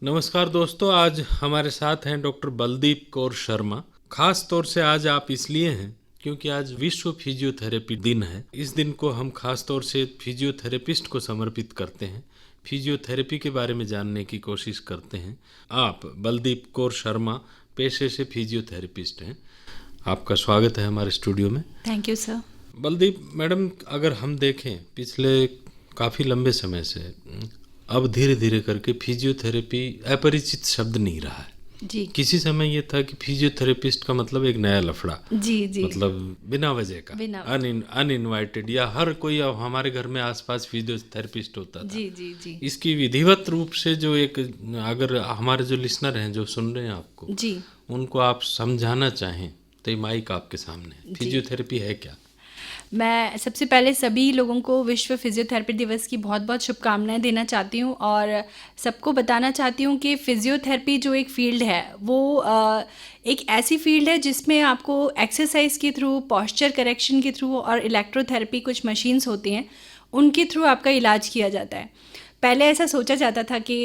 नमस्कार दोस्तों, आज हमारे साथ हैं डॉक्टर बलदीप कौर शर्मा। खास तौर से आज आप इसलिए हैं क्योंकि आज विश्व फिजियोथेरेपी दिन है। इस दिन को हम खास तौर से फिजियोथेरेपिस्ट को समर्पित करते हैं, फिजियोथेरेपी के बारे में जानने की कोशिश करते हैं। आप बलदीप कौर शर्मा पेशे से फिजियोथेरेपिस्ट हैं। आपका स्वागत है हमारे स्टूडियो में। Thank you sir. Baldeep madam, अगर हम देखें पिछले काफ़ी लंबे समय से अब धीरे धीरे करके फिजियोथेरेपी अपरिचित शब्द नहीं रहा है जी। किसी समय ये था कि फिजियोथेरेपिस्ट का मतलब एक नया लफड़ा, जी। मतलब बिना वजह का, अनइनवाइटेड, या हर कोई अब हमारे घर में आसपास फिजियोथेरेपिस्ट होता था। जी। इसकी विधिवत रूप से जो एक, अगर हमारे जो लिसनर हैं जो सुन रहे हैं आपको जी, उनको आप समझाना चाहें तो ये माइक आपके सामने, फिजियोथेरेपी है क्या? मैं सबसे पहले सभी लोगों को विश्व फिजियोथेरेपी दिवस की बहुत बहुत शुभकामनाएं देना चाहती हूँ और सबको बताना चाहती हूँ कि फिजियोथेरेपी जो एक फ़ील्ड है वो एक ऐसी फील्ड है जिसमें आपको एक्सरसाइज के थ्रू, पॉस्चर करेक्शन के थ्रू और इलेक्ट्रोथेरेपी, कुछ मशीन्स होती हैं, उनके थ्रू आपका इलाज किया जाता है। पहले ऐसा सोचा जाता था कि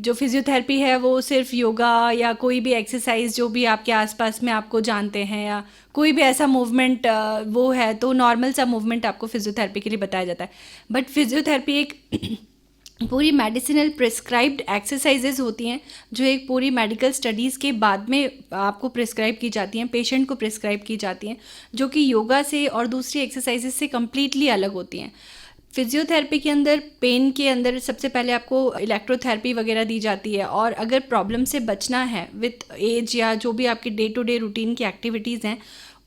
जो फिजियोथेरेपी है वो सिर्फ योगा या कोई भी एक्सरसाइज जो भी आपके आसपास में आपको जानते हैं या कोई भी ऐसा मूवमेंट वो है तो नॉर्मल सा मूवमेंट आपको फिजियोथेरेपी के लिए बताया जाता है। बट फिजियोथेरेपी एक पूरी मेडिसिनल प्रिस्क्राइब्ड एक्सरसाइजेज होती हैं जो एक पूरी मेडिकल स्टडीज़ के बाद में आपको प्रिस्क्राइब की जाती हैं, पेशेंट को प्रिस्क्राइब की जाती हैं, जो कि योगा से और दूसरी एक्सरसाइजेज से कम्प्लीटली अलग होती हैं। फिजियोथेरेपी के अंदर पेन के अंदर सबसे पहले आपको इलेक्ट्रोथेरेपी वगैरह दी जाती है और अगर प्रॉब्लम से बचना है विथ एज या जो भी आपकी डे टू डे रूटीन की एक्टिविटीज़ हैं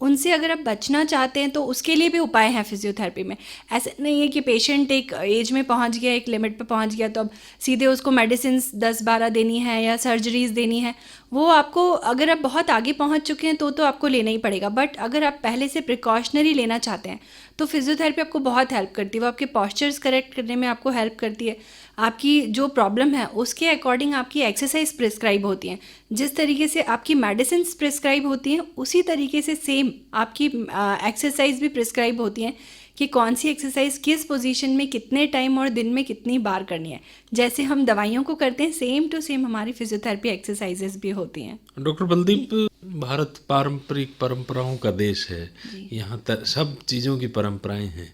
उनसे अगर आप बचना चाहते हैं तो उसके लिए भी उपाय हैं फिजियोथेरेपी में। ऐसे नहीं है कि पेशेंट एक एज में पहुंच गया, एक लिमिट पे पहुंच गया तो अब सीधे उसको मेडिसिन 10-12 देनी है या सर्जरीज देनी है। वो आपको, अगर आप बहुत आगे पहुंच चुके हैं तो आपको लेना ही पड़ेगा। बट अगर आप पहले से प्रिकॉशनरी लेना चाहते हैं तो फिजियोथेरेपी आपको बहुत हेल्प करती है। वो आपके पॉस्चर्स करेक्ट करने में आपको हेल्प करती है। आपकी जो प्रॉब्लम है उसके अकॉर्डिंग आपकी एक्सरसाइज प्रिस्क्राइब होती हैं। जिस तरीके से आपकी मेडिसिन प्रिस्क्राइब होती हैं उसी तरीके से सेम आपकी एक्सरसाइज भी प्रिस्क्राइब होती हैं कि कौन सी एक्सरसाइज किस पोजीशन में कितने टाइम और दिन में कितनी बार करनी है। जैसे हम दवाइयों को करते हैं सेम टू सेम हमारी फिजियोथेरेपी एक्सरसाइजेज भी होती हैं। डॉक्टर बलदीप, भारत पारंपरिक परंपराओं का देश है। यहाँ सब चीज़ों की परंपराएं हैं,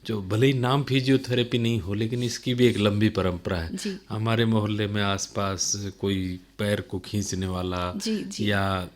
जो भले ही नाम फिजियोथेरेपी नहीं हो लेकिन इसकी भी एक लंबी परंपरा है। हमारे मोहल्ले में आसपास कोई पैर को खींचने वाला या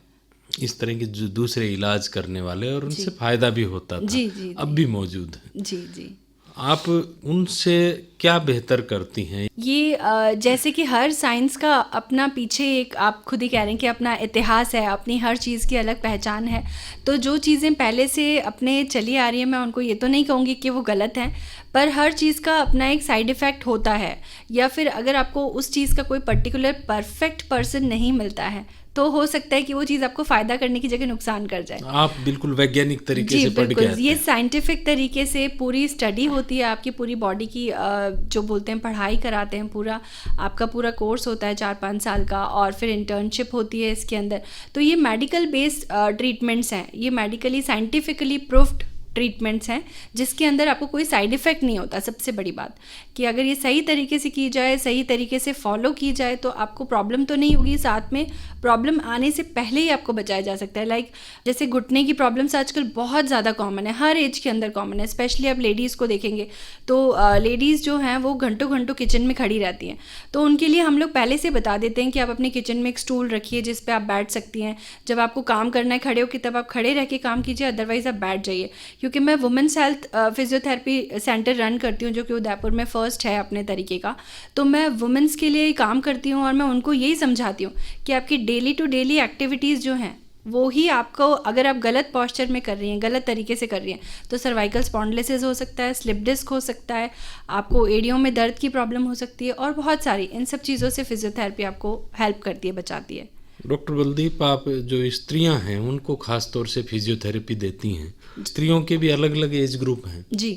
इस तरह के जो दूसरे इलाज करने वाले और उनसे फायदा भी होता था, अब भी मौजूद है। जी। आप उनसे क्या बेहतर करती हैं? ये जैसे कि हर साइंस का अपना पीछे एक, आप खुद ही कह रहे हैं कि अपना इतिहास है, अपनी हर चीज़ की अलग पहचान है। तो जो चीज़ें पहले से अपने चली आ रही हैं मैं उनको ये तो नहीं कहूँगी कि वो गलत हैं, पर हर चीज़ का अपना एक साइड इफ़ेक्ट होता है। या फिर अगर आपको उस चीज़ का कोई पर्टिकुलर परफेक्ट पर्सन नहीं मिलता है तो हो सकता है कि वो चीज़ आपको फ़ायदा करने की जगह नुकसान कर जाए। आप बिल्कुल वैज्ञानिक तरीके से पढ़ के आते हैं। ये साइंटिफिक तरीके से पूरी स्टडी होती है आपकी पूरी बॉडी की, जो बोलते हैं पढ़ाई कराते हैं, पूरा आपका पूरा कोर्स होता है 4-5 साल का और फिर इंटर्नशिप होती है इसके अंदर। तो ये मेडिकल बेस्ड ट्रीटमेंट्स हैं, ये मेडिकली साइंटिफिकली प्रूफ्ड ट्रीटमेंट्स हैं जिसके अंदर आपको कोई साइड इफ़ेक्ट नहीं होता। सबसे बड़ी बात कि अगर ये सही तरीके से की जाए, सही तरीके से फॉलो की जाए तो आपको प्रॉब्लम तो नहीं होगी, साथ में प्रॉब्लम आने से पहले ही आपको बचाया जा सकता है। लाइक जैसे घुटने की प्रॉब्लम्स आजकल बहुत ज़्यादा कॉमन है, हर एज के अंदर कॉमन है। स्पेशली आप लेडीज़ को देखेंगे तो लेडीज़ जो हैं वो घंटों घंटों किचन में खड़ी रहती हैं, तो उनके लिए हम लोग पहले से बता देते हैं कि आप अपने किचन में एक स्टूल रखिए जिस पर आप बैठ सकती हैं। जब आपको काम करना है खड़े होकर तब आप खड़े रह के काम कीजिए, अदरवाइज़ आप बैठ जाइए। क्योंकि मैं women's health physiotherapy centre run करती हूँ जो कि उदयपुर में फर्स्ट है अपने तरीके का, तो मैं वुमेंस के लिए काम करती हूँ और मैं उनको यही समझाती हूँ कि आपकी डेली टू डेली एक्टिविटीज़ जो हैं वो ही आपको, अगर आप गलत पॉस्चर में कर रही हैं, गलत तरीके से कर रही हैं तो सर्वाइकल स्पॉन्डिलोसिस हो सकता है, स्लिप डिस्क हो सकता है, आपको एड़ियों में दर्द की प्रॉब्लम हो सकती है और बहुत सारी इन सब चीज़ों से फिजियोथेरेपी आपको हेल्प करती है, बचाती है। डॉक्टर बलदीप, आप जो स्त्रियां हैं उनको खास तौर से फिजियोथेरेपी देती हैं। स्त्रियों के भी अलग अलग एज ग्रुप हैं जी।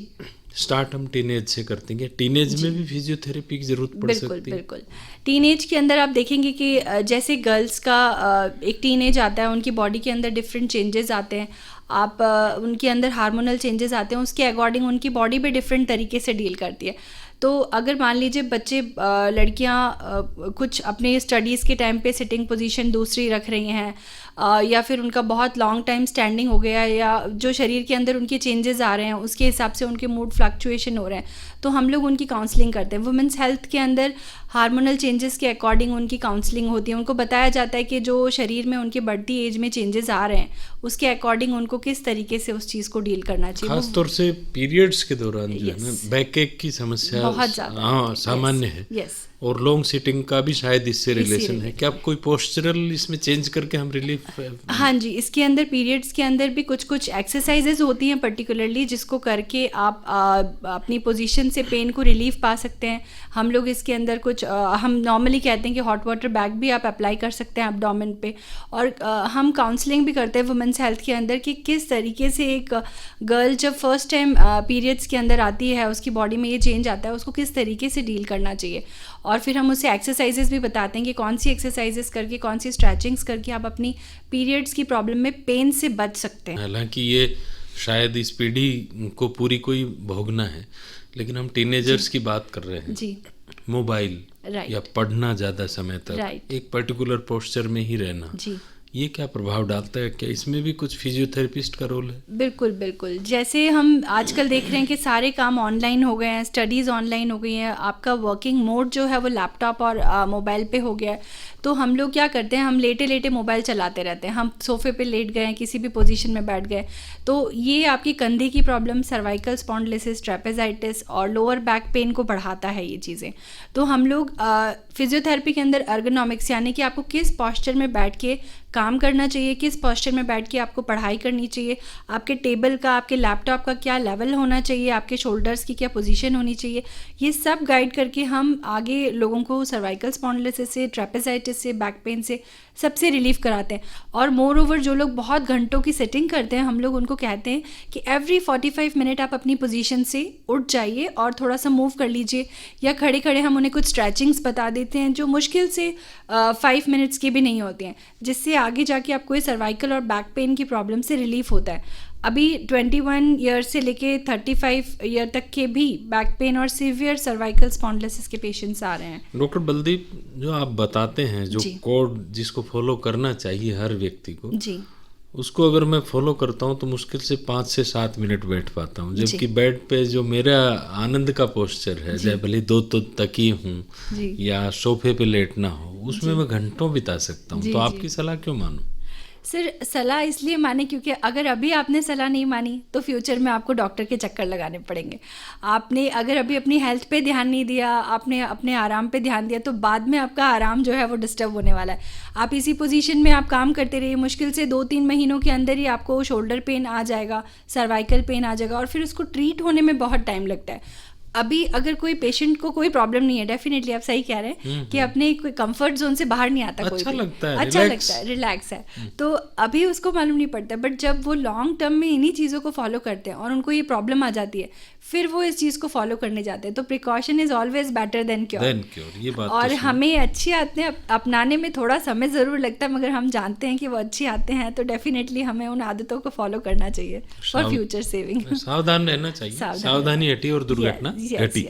स्टार्ट हम टीनेज से करते हैं, टीनेज में भी फिजियोथेरेपी की जरूरत पड़ सकती है? बिल्कुल। टीनेज के अंदर आप देखेंगे कि जैसे गर्ल्स का एक टीनेज आता है, उनकी बॉडी के अंदर डिफरेंट चेंजेस आते हैं, उनके अंदर हार्मोनल चेंजेस आते हैं, उसके अकॉर्डिंग उनकी बॉडी भी डिफरेंट तरीके से डील करती है। तो अगर मान लीजिए बच्चे लड़कियां कुछ अपने स्टडीज़ के टाइम पे सिटिंग पोजीशन दूसरी रख रही हैं, या फिर उनका बहुत लॉन्ग टाइम स्टैंडिंग हो गया, या जो शरीर के अंदर उनके चेंजेस आ रहे हैं उसके हिसाब से उनके मूड फ्लक्चुएशन हो रहे हैं, तो हम लोग उनकी काउंसलिंग करते हैं। वुमेंस हेल्थ के अंदर हार्मोनल चेंजेस के अकॉर्डिंग उनकी काउंसलिंग होती है। उनको बताया जाता है कि जो शरीर में उनके बढ़ती एज में चेंजेस आ रहे हैं उसके अकॉर्डिंग उनको किस तरीके से उस चीज़ को डील करना चाहिए। खास तौर से पीरियड्स के दौरान जो है ना, बैक एक की समस्या बहुत ज़्यादा हाँ सामान्य है। यस, और लॉन्ग सिटिंग का भी शायद इससे रिलेशन है। क्या कोई पोस्चरल इसमें चेंज करके हम रिलीफ? हाँ जी, इसके अंदर पीरियड्स के अंदर भी कुछ कुछ एक्सरसाइजेज होती हैं पर्टिकुलरली, जिसको करके आप अपनी पोजीशन से पेन को रिलीफ पा सकते हैं। हम लोग इसके अंदर कुछ हम नॉर्मली कहते हैं कि हॉट वाटर बैग भी आप अप्लाई कर सकते हैं एब्डोमेन पे। और हम काउंसलिंग भी करते हैं वुमेंस हेल्थ के अंदर कि किस तरीके से एक गर्ल जब फर्स्ट टाइम पीरियड्स के अंदर आती है, उसकी बॉडी में ये चेंज आता है, उसको किस तरीके से डील करना चाहिए। और फिर हम उसे एक्सरसाइजेस भी बताते हैं कि कौन सी एक्सरसाइजेस करके, कौन सी स्ट्रेचिंग्स करके आप अपनी पीरियड्स की प्रॉब्लम में पेन से बच सकते हैं। हालांकि ये शायद इस पीढ़ी को पूरी कोई भोगना है, लेकिन हम टीनेजर्स की बात कर रहे हैं जी। मोबाइल या पढ़ना ज़्यादा समय तक एक पर्टिकुलर पोस्चर में ही रहना जी, ये क्या प्रभाव डालता है? क्या इसमें भी कुछ फिजियोथेरेपिस्ट का रोल है? बिल्कुल बिल्कुल। जैसे हम आजकल देख रहे हैं कि सारे काम ऑनलाइन हो गए हैं, स्टडीज़ ऑनलाइन हो गई हैं, आपका वर्किंग मोड जो है वो लैपटॉप और मोबाइल पे हो गया है। तो हम लोग क्या करते हैं, हम लेटे लेटे मोबाइल चलाते रहते हैं। हम सोफे पे लेट गए, किसी भी पोजीशन में बैठ गए, तो ये आपकी कंधे की प्रॉब्लम, सर्वाइकल स्पॉन्डिलोसिस, ट्रेपेजाइटिस और लोअर बैक पेन को बढ़ाता है ये चीज़ें। तो हम लोग फिजियोथेरेपी के अंदर अर्गोनॉमिक्स यानी कि आपको किस पोस्चर में बैठ के काम करना चाहिए, किस पोस्चर में बैठ के आपको पढ़ाई करनी चाहिए, आपके टेबल का, आपके लैपटॉप का क्या लेवल होना चाहिए, आपके शोल्डर्स की क्या पोजीशन होनी चाहिए, ये सब गाइड करके हम आगे लोगों को सर्वाइकल स्पॉन्डिलोसिस से, ट्रेपेजाइटिस से, बैक पेन से सबसे रिलीफ कराते हैं। और मोर ओवर जो लोग बहुत घंटों की सिटिंग करते हैं, हम लोग उनको कहते हैं कि एवरी 45 मिनट आप अपनी पोजीशन से उठ जाइए और थोड़ा सा मूव कर लीजिए, या खड़े खड़े हम उन्हें कुछ स्ट्रेचिंग्स बता देते हैं जो मुश्किल से 5 मिनट्स की भी नहीं होती हैं, जिससे आगे जाके आपको ये सर्वाइकल और बैक पेन की प्रॉब्लम से रिलीफ होता है। अभी 21 ईयर से लेके 35 ईयर तक के भी बैक पेन और सीवियर सर्वाइकल स्पॉन्डिलोसिस के पेशेंट्स आ रहे हैं। डॉक्टर बलदीप, जो आप बताते हैं, जो कोड जिसको फॉलो करना चाहिए हर व्यक्ति को जी, उसको अगर मैं फॉलो करता हूँ तो मुश्किल से 5 से 7 मिनट बैठ पाता हूँ, जबकि बेड पे जो मेरा आनंद का पोस्चर है, चाहे भले 2 तकिए हूँ या सोफे पे लेटना हो, उसमें मैं घंटों बिता सकता हूँ। तो आपकी सलाह क्यों मानूं? सर, सलाह इसलिए माने क्योंकि अगर अभी आपने सलाह नहीं मानी तो फ्यूचर में आपको डॉक्टर के चक्कर लगाने पड़ेंगे। आपने अगर अभी अपनी हेल्थ पे ध्यान नहीं दिया, आपने अपने आराम पे ध्यान दिया, तो बाद में आपका आराम जो है वो डिस्टर्ब होने वाला है। आप इसी पोजीशन में आप काम करते रहिए, मुश्किल से 2-3 महीनों के अंदर ही आपको शोल्डर पेन आ जाएगा, सर्वाइकल पेन आ जाएगा, और फिर उसको ट्रीट होने में बहुत टाइम लगता है। अभी अगर कोई पेशेंट को कोई प्रॉब्लम नहीं है, डेफिनेटली आप सही कह रहे हैं कि अपने कोई कंफर्ट जोन से बाहर नहीं आता, अच्छा लगता है, रिलैक्स है, तो अभी उसको मालूम नहीं पड़ता। बट जब वो लॉन्ग टर्म में इन्हीं चीज़ों को फॉलो करते हैं और उनको ये प्रॉब्लम आ जाती है, फिर वो इस चीज़ को फॉलो करने जाते हैं। तो precaution is always better than cure. ये बात और हमें अच्छी आदतें अपनाने में थोड़ा समय ज़रूर लगता है, मगर हम जानते हैं कि वो अच्छी आदतें हैं, तो डेफिनेटली हमें उन आदतों को फॉलो करना चाहिए फॉर फ्यूचर सेविंग। सावधान रहना चाहिए, सावधानी हटी और दुर्घटना घटी।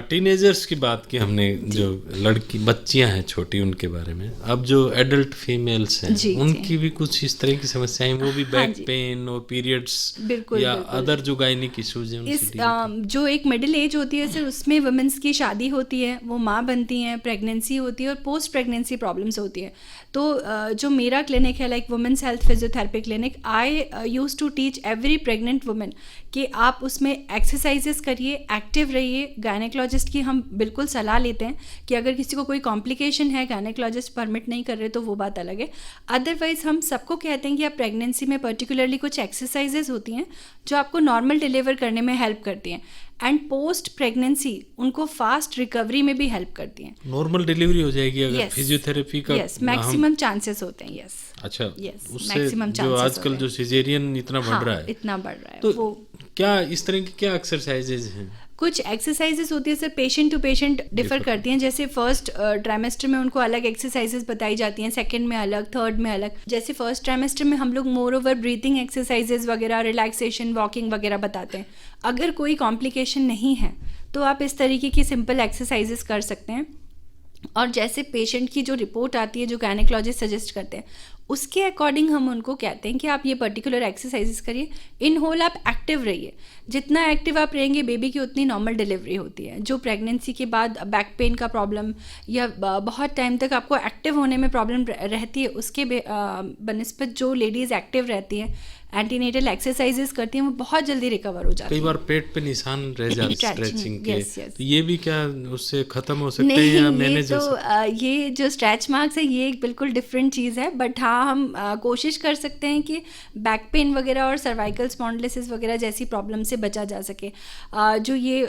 टीनेजर्स की बात की हमने, जो लड़की बच्चियां हैं छोटी, उनके बारे में। अब जो एडल्ट फीमेल्स हैं उनकी भी कुछ इस तरह की समस्याएं, वो भी बैक पेन और पीरियड्स या अदर जो गायनिक इश्यूज हैं उनसे जो एक मिडिल एज होती है सर, उसमें वुमेन्स की शादी होती है, वो माँ बनती हैं, प्रेगनेंसी होती है और पोस्ट प्रेगनेंसी प्रॉब्लम्स होती हैं। तो जो मेरा क्लिनिक है, like women's health physiotherapy clinic, I used to teach every pregnant women कि आप उसमें एक्सरसाइजेस करिए, एक्टिव रहिए। गायनेकोलॉजिस्ट की हम बिल्कुल सलाह लेते हैं कि अगर किसी को कोई कॉम्प्लिकेशन है, गायनेकोलॉजिस्ट परमिट नहीं कर रहे तो वो बात अलग है। अदरवाइज हम सबको कहते हैं कि आप प्रेगनेंसी में पर्टिकुलरली कुछ एक्सरसाइजेस होती हैं जो आपको नॉर्मल डिलीवर करने में हेल्प करती हैं, एंड पोस्ट प्रेगनेंसी उनको फास्ट रिकवरी में भी हेल्प करती हैं। नॉर्मल डिलीवरी हो जाएगी अगर फिजियोथेरेपी का? यस, मैक्सिमम चांसेस होते हैं। यस, अच्छा, उससे जो आजकल जो सिजेरियन इतना बढ़ रहा है, इतना बढ़ रहा है, तो क्या इस तरह की क्या एक्सरसाइजेज हैं? कुछ एक्सरसाइजेस होती है sir, patient to patient differ करती हैं। जैसे फर्स्ट ट्राइमेस्टर में उनको अलग एक्सरसाइजेस बताई जाती हैं, सेकंड में अलग, थर्ड में अलग। जैसे फर्स्ट ट्राइमेस्टर में हम लोग मोर ओवर ब्रीथिंग एक्सरसाइजेस वगैरह, रिलैक्सेशन, वॉकिंग वगैरह बताते हैं। अगर कोई कॉम्प्लिकेशन नहीं है तो आप इस तरीके की सिंपल एक्सरसाइजेस कर सकते हैं। और जैसे पेशेंट की जो रिपोर्ट आती है, जो गायनेकोलॉजिस्ट सजेस्ट करते हैं, उसके अकॉर्डिंग हम उनको कहते हैं कि आप ये पर्टिकुलर एक्सरसाइजेस करिए। इन होल आप एक्टिव रहिए, जितना एक्टिव आप रहेंगे बेबी की उतनी नॉर्मल डिलीवरी होती है। जो प्रेगनेंसी के बाद बैक पेन का प्रॉब्लम या बहुत टाइम तक आपको एक्टिव होने में प्रॉब्लम रहती है, उसके बनिस्बत जो लेडीज़ एक्टिव रहती हैं, एंटीनेटल एक्सरसाइजेस करती हैं, वो बहुत जल्दी रिकवर हो जाती है। कई बार पेट पे निशान रह जाते हैं स्ट्रेचिंग के, yes. तो ये भी क्या उससे खत्म हो सकते हैं या मैनेज हो सकते हैं? ये जो स्ट्रेच मार्क्स है ये एक बिल्कुल डिफरेंट चीज़ है। बट हाँ, हम कोशिश कर सकते हैं कि बैक पेन वगैरह और सर्वाइकल स्पॉन्डिलोसिस वगैरह जैसी प्रॉब्लम से बचा जा सके। जो ये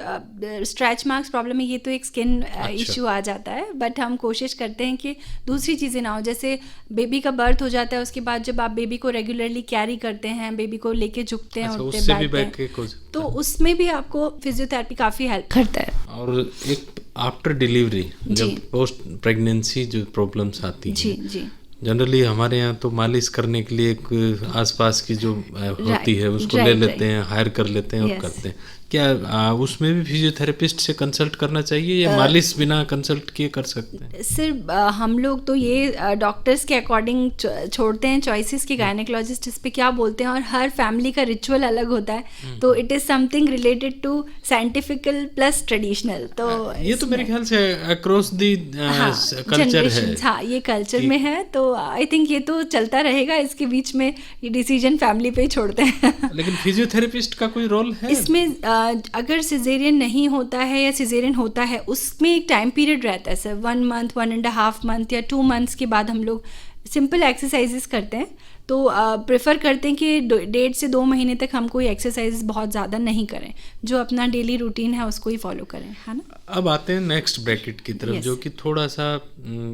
स्ट्रेच मार्क्स प्रॉब्लम है, ये तो एक स्किन इशू आ जाता है। बट हम कोशिश करते हैं कि दूसरी चीज़ें ना हो। जैसे बेबी का बर्थ हो जाता है, उसके बाद जब आप बेबी को रेगुलरली कैरी करते हैं, बेबी को लेके झुकते हैं, उठते बैठते हैं, तो उसमें भी आपको फिजियोथेरेपी काफ़ी हेल्प करता है। और एक आफ्टर डिलीवरी, जब पोस्ट प्रेगनेंसी जो प्रॉब्लम्स आती हैं, जी जनरली हमारे यहाँ तो मालिश करने के लिए एक आसपास की जो होती है उसको ले लेते हैं, हायर कर लेते हैं और करते हैं। क्या उसमें भी फिजियोथेरेपिस्ट से कंसल्ट करना चाहिए या मालिश बिना कंसल्ट किए कर सकते हैं? सिर्फ हम लोग तो ये डॉक्टर्स के अकॉर्डिंग छोड़ते हैं चॉइसेस कि गायनेकोलॉजिस्ट इस पे क्या बोलते हैं, और हर फैमिली का रिचुअल अलग होता है। तो it is something related to scientifical plus traditional. तो ये तो मेरे ख्याल से अक्रॉस दी कल्चर है। हाँ, ये कल्चर में है, तो आई थिंक ये तो चलता रहेगा। इसके बीच में ये डिसीजन फैमिली पे ही छोड़ते हैं। लेकिन फिजियोथेरेपिस्ट का कोई रोल है इसमें? अगर सिजेरियन नहीं होता है या सिजेरियन होता है, उसमें एक टाइम पीरियड रहता है सर, 1 मंथ, 1.5 मंथ या 2 मंथ्स के बाद हम लोग सिंपल एक्सरसाइजेस करते हैं। तो प्रेफर करते हैं कि 1.5 से 2 महीने तक हम कोई एक्सरसाइज बहुत ज़्यादा नहीं करें, जो अपना डेली रूटीन है उसको ही फॉलो करें, है ना। अब आते हैं नेक्स्ट ब्रैकेट की तरफ, जो कि थोड़ा सा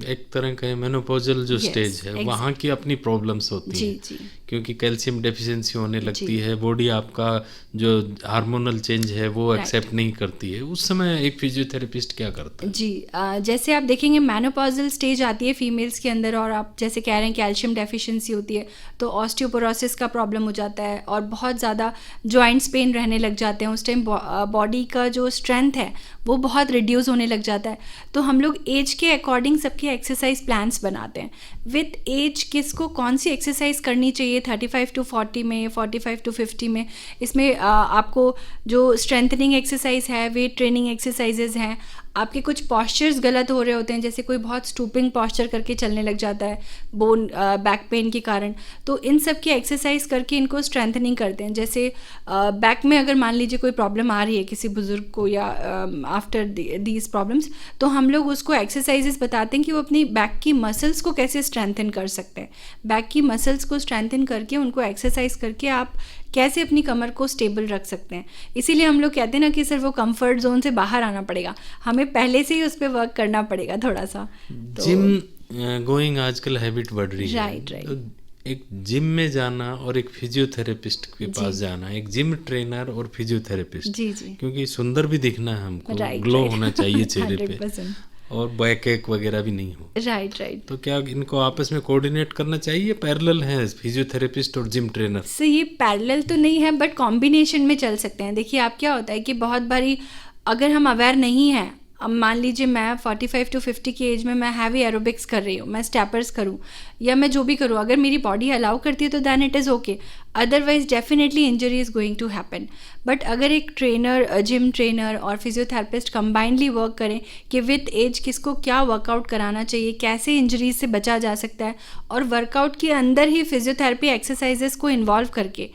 एक तरह का मेनोपॉजल जो स्टेज है, वहाँ की अपनी प्रॉब्लम्स होती हैं, क्योंकि कैल्शियम डेफिशिएंसी होने लगती है, बॉडी आपका जो हार्मोनल चेंज है वो एक्सेप्ट नहीं करती है। उस समय एक फिजियोथेरेपिस्ट क्या करता है? जी, जैसे आप देखेंगे मेनोपॉजल स्टेज आती है फीमेल्स के अंदर, और आप जैसे कह रहे हैं कैल्शियम डेफिशिएंसी होती है, तो ऑस्टियोपोरोसिस का प्रॉब्लम हो जाता है और बहुत ज़्यादा जॉइंट्स पेन रहने लग जाते हैं। उस टाइम बॉडी का जो स्ट्रेंथ है वो बहुत रिड्यूस होने लग जाता है। तो हम लोग एज के अकॉर्डिंग सबके एक्सरसाइज प्लान्स बनाते हैं। विद एज किसको कौन सी एक्सरसाइज करनी चाहिए, 35 to 40 में, 45 to 50 में। इसमें आपको जो स्ट्रेंथनिंग एक्सरसाइज है, वेट ट्रेनिंग एक्सरसाइजेज हैं, आपके कुछ पॉस्चर्स गलत हो रहे होते हैं, जैसे कोई बहुत स्टूपिंग पॉस्चर करके चलने लग जाता है बोन बैक पेन के कारण, तो इन सब की एक्सरसाइज करके इनको स्ट्रेंथनिंग करते हैं। जैसे बैक में अगर मान लीजिए कोई प्रॉब्लम आ रही है किसी बुजुर्ग को या आफ्टर दीज प्रॉब्लम्स, तो हम लोग उसको एक्सरसाइजेस बताते हैं कि वो अपनी बैक की मसल्स को कैसे स्ट्रेंथन कर सकते हैं। बैक की मसल्स को स्ट्रेंथन करके उनको एक्सरसाइज करके आप कैसे अपनी कमर को स्टेबल रख सकते हैं। इसीलिए हम लोग कहते हैं ना कि सर वो कंफर्ट जोन से बाहर आना पड़ेगा, हमें पहले से ही उस पर वर्क करना पड़ेगा थोड़ा सा। जिम गोइंग आजकल हैबिट बढ़ रही है, राइट। तो एक जिम में जाना और एक फिजियोथेरेपिस्ट के पास जाना, एक जिम ट्रेनर और फिजियोथेरेपिस्ट, क्योंकि सुंदर भी दिखना है हमको, ग्लो होना चाहिए चेहरे पे, और बैक एक वगैरह भी नहीं हो। राइट। तो क्या इनको आपस में कोऑर्डिनेट करना चाहिए? पैरेलल है फिजियोथेरेपिस्ट और जिम ट्रेनर? सर ये पैरेलल तो नहीं है, बट कॉम्बिनेशन में चल सकते हैं। देखिए आप क्या होता है कि बहुत बारी अगर हम अवेयर नहीं हैं, अब मान लीजिए मैं 45 to 50 की एज में मैं हैवी एरोबिक्स कर रही हूँ, मैं स्टेपर्स करूँ या मैं जो भी करूँ, अगर मेरी बॉडी अलाउ करती है तो then it is okay, otherwise definitely injury is going to happen. But अगर एक ट्रेनर, जिम ट्रेनर और फिजियोथेरेपिस्ट कंबाइनली वर्क करें कि विद एज किसको क्या वर्कआउट कराना चाहिए, कैसे इंजरीज से बचा जा सकता है, और वर्कआउट के अंदर ही फिजियोथेरेपी एक्सरसाइजेस को इन्वॉल्व करके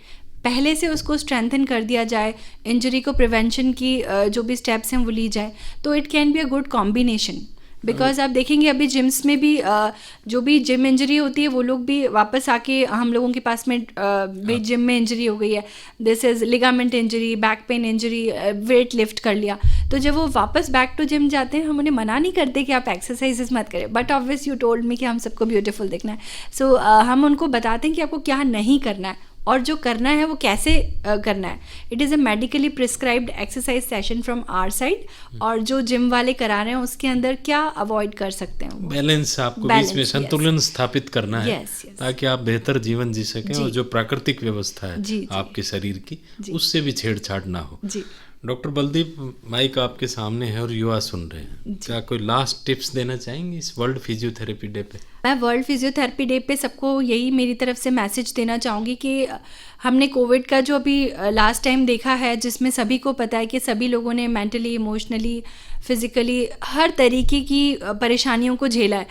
पहले से उसको स्ट्रेंथन कर दिया जाए, इंजरी को प्रिवेंशन की जो भी स्टेप्स हैं वो ली जाए, तो it can be a good combination. Because आप देखेंगे अभी जिम्स में भी जो भी जिम इंजरी होती है वो लोग भी वापस आके हम लोगों के पास में भी जिम में इंजरी हो गई है, this is ligament injury, back pain injury, weight lift कर लिया, तो जब वो वापस बैक टू जिम जाते हैं हम उन्हें मना नहीं करते कि आप एक्सरसाइजेस मत करें, but obvious you told me कि हम सबको ब्यूटीफुल दिखना है, सो हम उनको बताते हैं कि आपको क्या नहीं करना है, और जो करना है वो कैसे करना है। It is a medically prescribed exercise session from our side, और जो जिम वाले करा रहे हैं उसके अंदर क्या अवॉइड कर सकते हैं। बैलेंस आपको बीच में संतुलन स्थापित करना है, ताकि आप बेहतर जीवन जी सकें और जो प्राकृतिक व्यवस्था है आपके शरीर की उससे भी छेड़छाड़ ना हो। डॉक्टर बलदीप, माइक आपके सामने है और युवा सुन रहे हैं, क्या कोई लास्ट टिप्स देना चाहेंगे इस वर्ल्ड फिजियोथेरेपी डे पे? मैं वर्ल्ड फिजियोथेरेपी डे पे सबको यही मेरी तरफ से मैसेज देना चाहूँगी कि हमने कोविड का जो अभी लास्ट टाइम देखा है, जिसमें सभी को पता है कि सभी लोगों ने मेंटली, इमोशनली, फिज़िकली हर तरीके की परेशानियों को झेला है।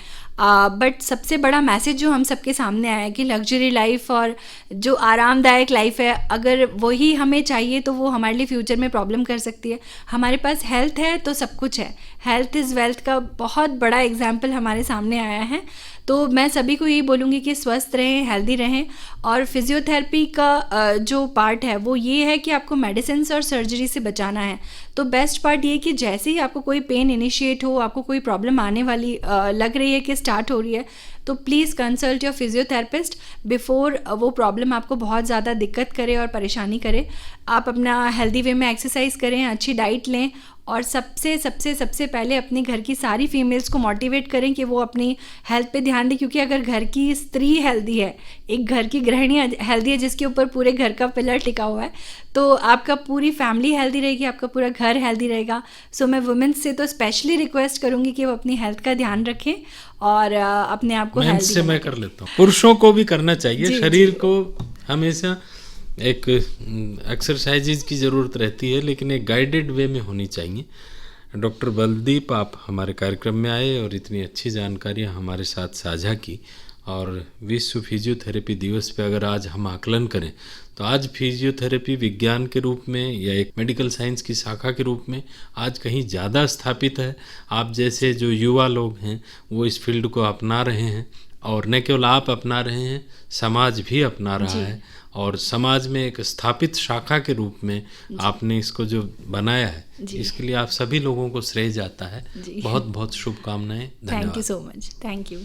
बट सबसे बड़ा मैसेज जो हम सबके सामने आया है कि लग्जरी लाइफ और जो आरामदायक लाइफ है, अगर वही हमें चाहिए तो वो हमारे लिए फ्यूचर में प्रॉब्लम कर सकती है। हमारे पास हेल्थ है तो सब कुछ है, हेल्थ इज़ वेल्थ का बहुत बड़ा एग्जाम्पल हमारे सामने आया है। तो मैं सभी को यही बोलूँगी कि स्वस्थ रहें, हेल्दी रहें। और फिज़ियोथेरेपी का जो पार्ट है वो ये है कि आपको मेडिसिन और सर्जरी से बचाना है। तो बेस्ट पार्ट ये कि जैसे ही आपको कोई पेन इनिशिएट हो, आपको कोई प्रॉब्लम आने वाली लग रही है कि स्टार्ट हो रही है, तो please consult your physiotherapist before वो प्रॉब्लम आपको बहुत ज़्यादा दिक्कत करे और परेशानी करे। आप अपना हेल्दी वे में एक्सरसाइज करें, अच्छी डाइट लें, और सबसे पहले अपनी घर की सारी फीमेल्स को मोटिवेट करें कि वो अपनी हेल्थ पे ध्यान दें। क्योंकि अगर घर की स्त्री हेल्दी है, एक घर की गृहिणी हेल्दी है जिसके ऊपर पूरे घर का पिलर टिका हुआ है, तो आपका पूरी फैमिली हेल्दी रहेगी, आपका पूरा घर हेल्दी रहेगा। सो मैं वुमेन्स से तो स्पेशली रिक्वेस्ट करूँगी कि वो अपनी हेल्थ का ध्यान रखें और अपने आप को हेल्दी से मैं कर लेता हूँ, पुरुषों को भी करना चाहिए। शरीर को हमेशा एक एक्सरसाइजेज की ज़रूरत रहती है, लेकिन एक गाइडेड वे में होनी चाहिए। डॉक्टर बलदीप, आप हमारे कार्यक्रम में आए और इतनी अच्छी जानकारियाँ हमारे साथ साझा की। और विश्व फिजियोथेरेपी दिवस पे अगर आज हम आकलन करें तो आज फिजियोथेरेपी विज्ञान के रूप में या एक मेडिकल साइंस की शाखा के रूप में आज कहीं ज़्यादा स्थापित है। आप जैसे जो युवा लोग हैं वो इस फील्ड को अपना रहे हैं, और न केवल आप अपना रहे हैं, समाज भी अपना रहा है। और समाज में एक स्थापित शाखा के रूप में आपने इसको जो बनाया है, इसके लिए आप सभी लोगों को श्रेय जाता है। बहुत बहुत शुभकामनाएं। धन्यवाद। Thank you so much. Thank you.